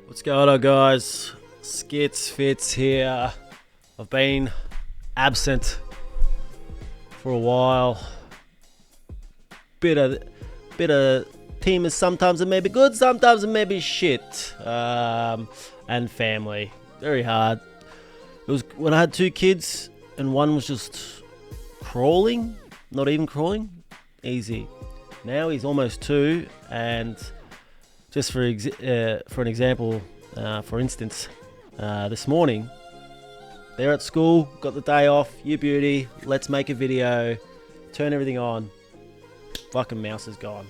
What's going on, guys? Skits Fits here. I've been absent for a while. Bit of team is sometimes it may be good, sometimes it may be shit. And family, very hard. It was when I had two kids and one was just crawling, not even crawling, easy. Now he's almost two, and just for an example, for instance, this morning, they're at school, got the day off, you beauty, let's make a video, turn everything on, fucking mouse is gone.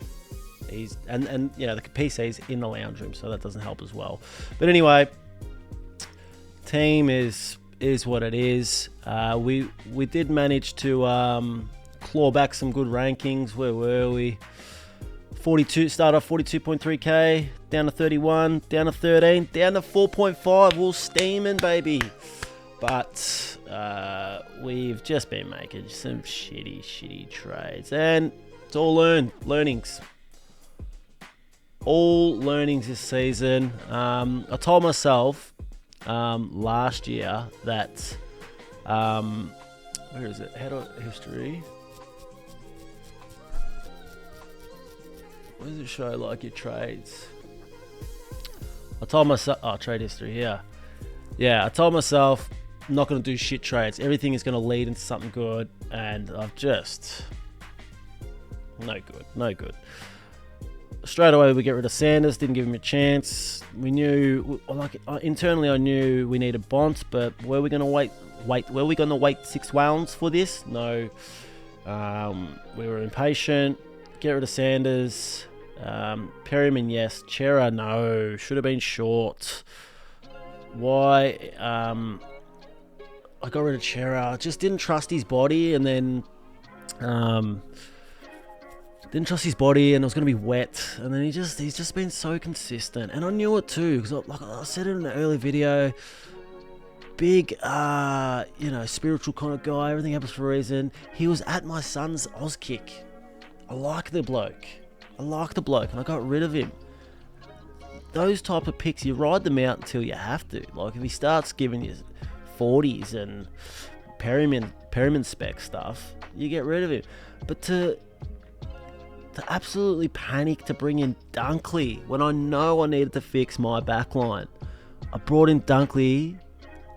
And you know, the PC's in the lounge room, so that doesn't help as well. But anyway, team is what it is. We did manage to claw back some good rankings. Where were we? 42, started off 42.3k, down to 31, down to 13, down to 4.5. We're steaming, baby. But we've just been making some shitty trades, and it's all learnings. All learnings this season. I told myself last year that where is it? Head of history. Where does it show like your trades? I told myself, trade history here. Yeah, I told myself I'm not going to do shit trades. Everything is going to lead into something good, and I've just no good. Straight away we get rid of Sanders, didn't give him a chance. We knew, internally I knew we needed Bont, but were we going to wait? Were we going to wait 6 rounds for this? No. We were impatient. Get rid of Sanders. Perryman, yes. Chera, no. Should have been short. Why? I got rid of Chera. Just didn't trust his body, and then didn't trust his body, and it was going to be wet. And then he's just been so consistent, and I knew it too, because like I said in an early video, big spiritual kind of guy. Everything happens for a reason. He was at my son's Auskick. I like the bloke, and I got rid of him. Those type of picks, you ride them out until you have to. Like if he starts giving you 40s and Perryman spec stuff, you get rid of him. But to absolutely panic to bring in Dunkley when I know I needed to fix my backline, I brought in Dunkley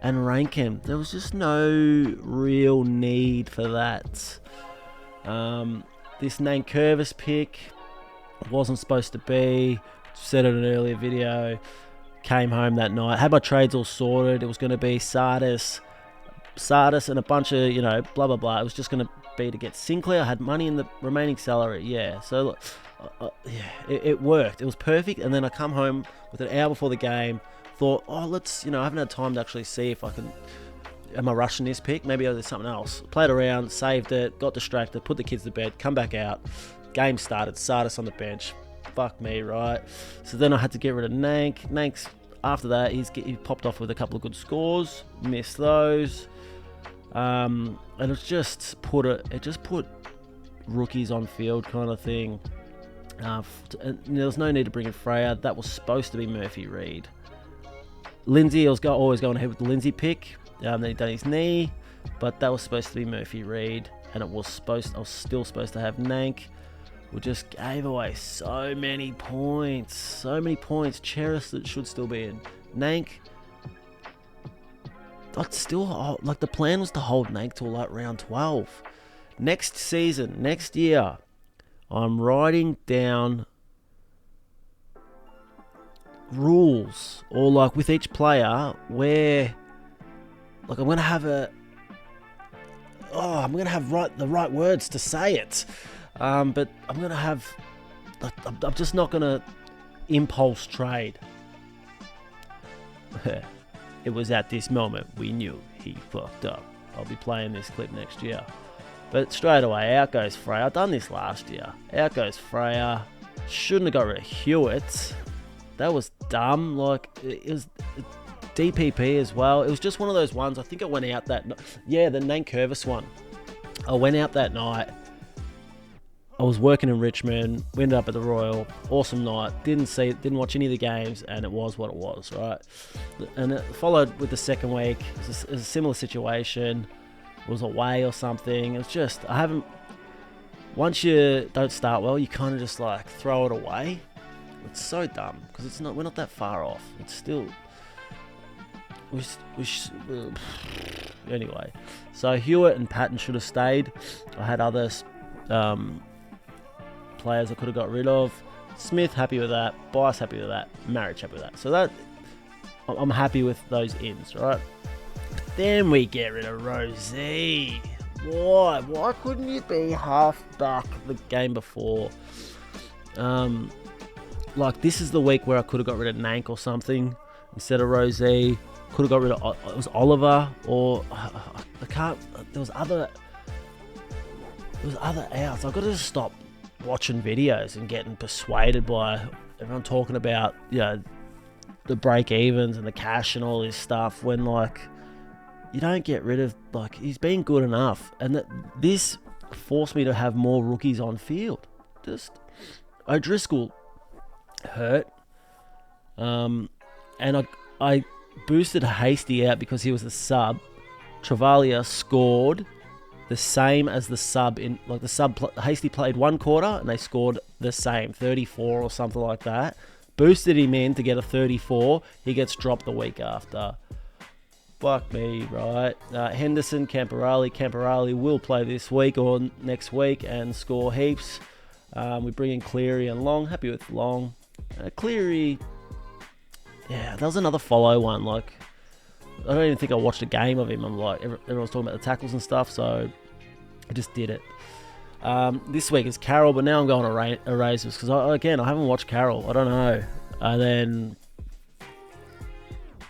and rank him. There was just no real need for that. This Nankervis pick wasn't supposed to be. Said it in an earlier video. Came home that night. Had my trades all sorted. It was going to be Sardis and a bunch of, blah, blah, blah. It was just going to be to get Sinclair. I had money in the remaining salary. Yeah. So, it worked. It was perfect. And then I come home with an hour before the game. Thought, I haven't had time to actually see if I can... Am I rushing this pick? Maybe there's something else. Played around, saved it, got distracted, put the kids to bed, come back out. Game started, Sardis on the bench. Fuck me, right? So then I had to get rid of Nank. Nank's, after that, he popped off with a couple of good scores. Missed those. And it just put rookies on field kind of thing. And there was no need to bring in Freya. That was supposed to be Murphy Reed. Lindsay, I was always going ahead with the Lindsay pick. Then he done his knee, but that was supposed to be Murphy Reed, and I was still supposed to have Nank. We just gave away so many points. Cheris that should still be in. Nank, I'd still, the plan was to hold Nank till like round 12. Next season, next year, I'm writing down rules, or like with each player, where... Like I'm gonna have the right words to say it, but I'm just not gonna impulse trade. It was at this moment we knew he fucked up. I'll be playing this clip next year, but straight away out goes Freya. I've done this last year. Out goes Freya. Shouldn't have got rid of Hewitt. That was dumb. Like it was. DPP as well. It was just one of those ones. I think I went out that the Nankervis one. I went out that night. I was working in Richmond. We ended up at the Royal. Awesome night. Didn't watch any of the games, and it was what it was, right? And it followed with the second week. It was a similar situation. It was away or something. It's just once you don't start well, you kind of just like throw it away. It's so dumb because we're not that far off. It's still anyway. So Hewitt and Patton should have stayed. I had other players I could have got rid of. Smith happy with that. Bias happy with that. Marriage happy with that. So that I'm happy with those ins, right? Then we get rid of Rosie. Why? Why couldn't you be half back the game before? Like this is the week where I could have got rid of Nank or something instead of Rosie. Could have got rid of it was Oliver or I can't. There was other outs. I've got to just stop watching videos and getting persuaded by everyone talking about the break evens and the cash and all this stuff when like you don't get rid of like he's been good enough and this forced me to have more rookies on field. Just O'Driscoll hurt, and I boosted Hasty out because he was the sub. Travalia scored the same as the sub in like the sub. Hasty played one quarter and they scored the same, 34 or something like that. Boosted him in to get a 34. He gets dropped the week after. Fuck me, right? Henderson, Camperali will play this week or next week and score heaps. We bring in Cleary and Long. Happy with Long. Cleary, yeah, that was another follow one. Like, I don't even think I watched a game of him. I'm like, everyone's talking about the tackles and stuff, so I just did it. This week is Carroll, but now I'm going to Erasers because I haven't watched Carroll. I don't know.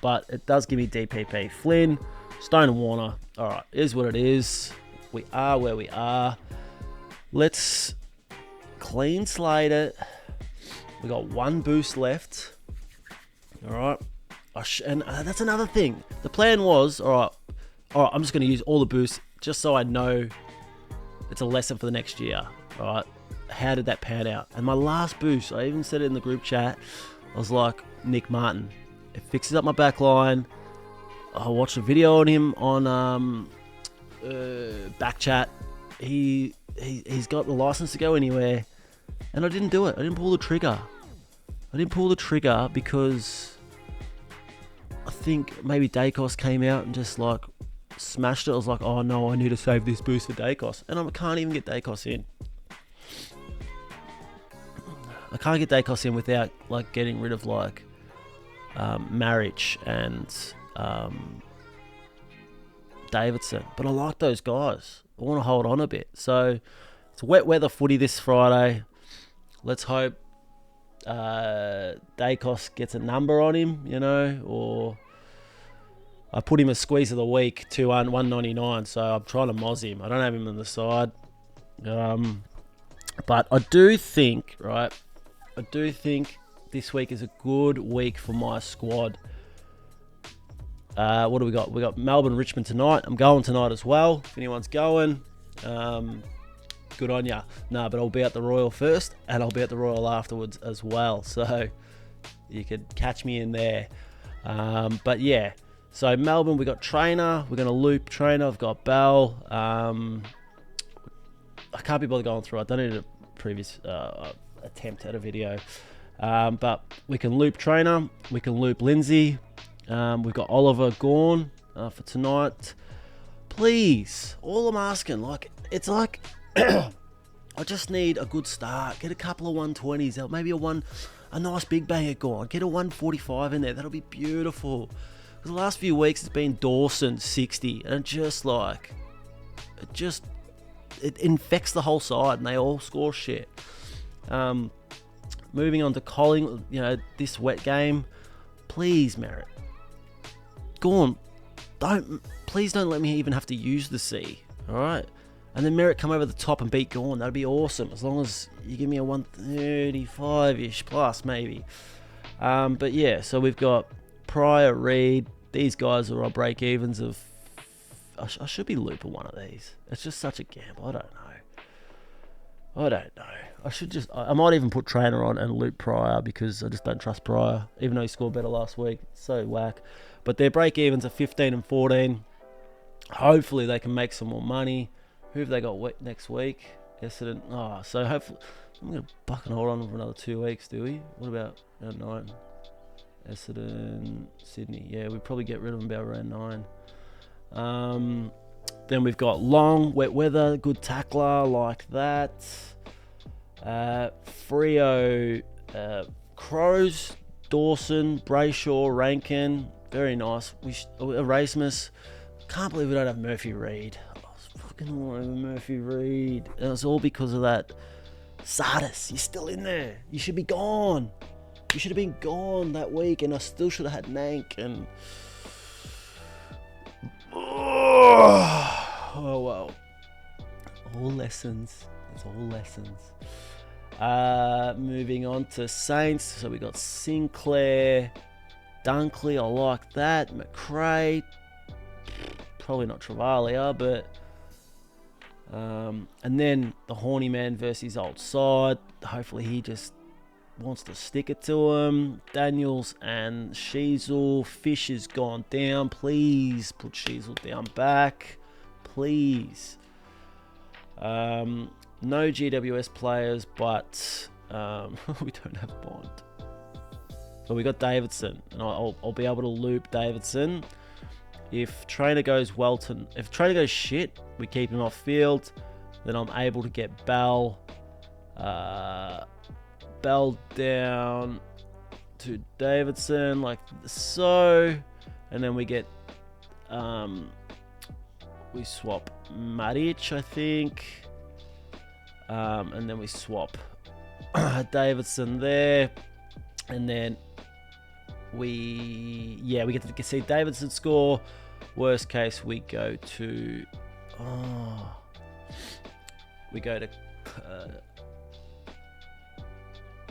But it does give me DPP. Flynn, Stone and Warner. All right, is what it is. We are where we are. Let's clean slate it. We got one boost left. All right. And that's another thing. The plan was, all right, I'm just going to use all the boosts just so I know it's a lesson for the next year. All right. How did that pan out? And my last boost, I even said it in the group chat. I was like, Nick Martin. It fixes up my back line. I watched a video on him on Backchat. He's got the license to go anywhere. And I didn't do it. I didn't pull the trigger. Because I think maybe Dacos came out and just like smashed it. I was like, oh no, I need to save this boost for Dacos. And I can't even get Dacos in. I can't get Dacos in without like getting rid of like Marriage and Davidson. But I like those guys. I want to hold on a bit. So it's wet weather footy this Friday. Let's hope Dacos gets a number on him, or I put him a squeeze of the week to 199, so I'm trying to moz him. I don't have him on the side. But I do think this week is a good week for my squad. What do we got? We got Melbourne, Richmond tonight. I'm going tonight as well. If anyone's going, good on ya. No, but I'll be at the Royal first, and I'll be at the Royal afterwards as well. So you could catch me in there. But yeah, so Melbourne, we got Trainer. We're going to loop Trainer. I've got Bell. I can't be bothered going through. I don't need a previous attempt at a video. But we can loop Trainer. We can loop Lindsay. We've got Oliver Gawn for tonight. Please, all I'm asking, it's like I just need a good start. Get a couple of 120s out, maybe a nice big bang at Gawn. Get a 145 in there. That'll be beautiful. Because the last few weeks it's been Dawson 60, and it infects the whole side, and they all score shit. Moving on to Colling, this wet game. Please, Merritt. Go on. Please don't let me even have to use the C. Alright? And then Merritt come over the top and beat Gawn. That'd be awesome. As long as you give me a 135-ish plus, maybe. But yeah, so we've got Pryor, Reed. These guys are on break-evens of... I should be looping one of these. It's just such a gamble. I don't know. I don't know. I might even put Trainer on and Luke Pryor because I just don't trust Pryor, even though he scored better last week. It's so whack. But their break evens are 15 and 14. Hopefully they can make some more money. Who have they got next week? Essendon. So hopefully I'm going to fucking hold on for another 2 weeks, do we? What about round 9? Essendon, Sydney. Yeah, we probably get rid of them about round 9. Then we've got Long, wet weather, good tackler like that. Freo, Crows, Dawson, Brayshaw, Rankin. Very nice. Erasmus. Can't believe we don't have Murphy Reed. I was fucking wanting Murphy Reed. And it was all because of that. Sardis, you're still in there. You should be gone. You should have been gone that week, and I still should have had Nank. And oh well. All lessons. It's all lessons. Moving on to Saints. So we got Sinclair, Dunkley. I like that. McRae. Probably not Travalia, but and then the horny man versus his old side. Hopefully he just wants to stick it to him. Daniels and Sheasel. Fish has gone down. Please put Sheasel down back. Please. No GWS players, but we don't have Bond. But we got Davidson, and I'll be able to loop Davidson. If Trainer goes if Trainer goes shit, we keep him off field. Then I'm able to get Bell down to Davidson like so, and then we get we swap Maric, I think, and then we swap Davidson there, and then we get to see Davidson score. Worst case, we go to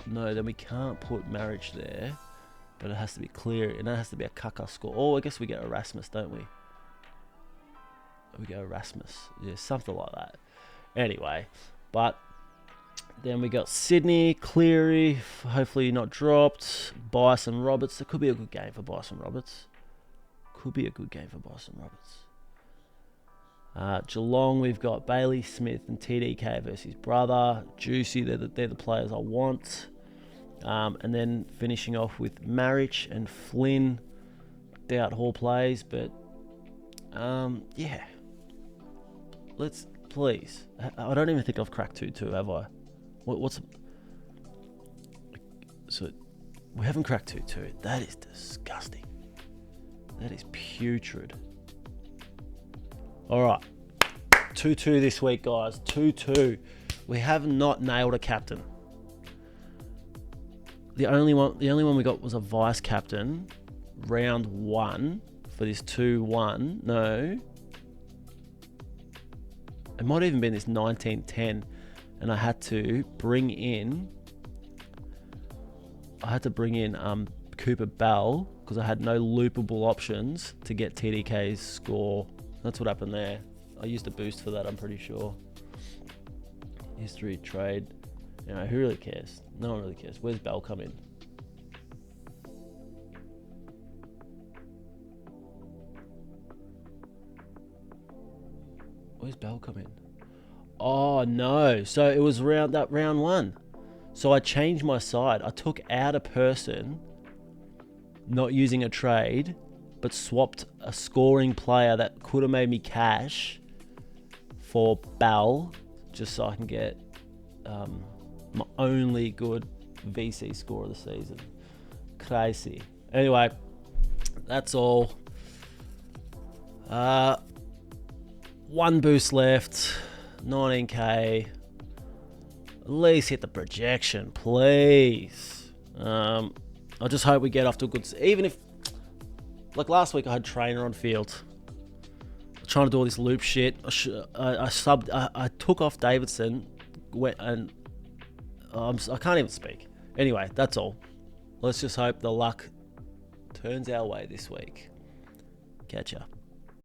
no, then we can't put Marriage there, but it has to be clear, and it has to be a Kaka score. Oh, I guess we get Erasmus, don't we? We go Erasmus, yeah, something like that. Anyway, but then we got Sydney, Cleary, hopefully not dropped. Bison Roberts. It could be a good game for Bison Roberts. Geelong, we've got Bailey Smith and TDK versus his brother. Juicy, they're the players I want. And then finishing off with Marich and Flynn. Doubt Hall plays, but yeah. Let's, please. I don't even think I've cracked 2-2, have I? So we haven't cracked 2-2. That is disgusting. That is putrid. All right, 2-2 this week, guys. 2-2. We have not nailed a captain. The only one we got was a vice captain, round 1 for this 2-1. No, it might have even been this 1910, and I had to bring in Cooper Bell because I had no loopable options to get TDK's score. That's what happened there. I used a boost for that, I'm pretty sure. History, trade. You know, who really cares? No one really cares. Where's Bell come in? Where's Bell come in? Oh, no. So it was round 1. So I changed my side. I took out a person, not using a trade, but swapped a scoring player that could have made me cash for Bell, just so I can get my only good VC score of the season. Crazy. Anyway, that's all. 1 boost left, 19k. At least hit the projection, please. I just hope we get off to a good... Even if... Like last week I had Trainer on field. I'm trying to do all this loop shit. I took off Davidson. And I can't even speak. Anyway, that's all. Let's just hope the luck turns our way this week. Catch ya.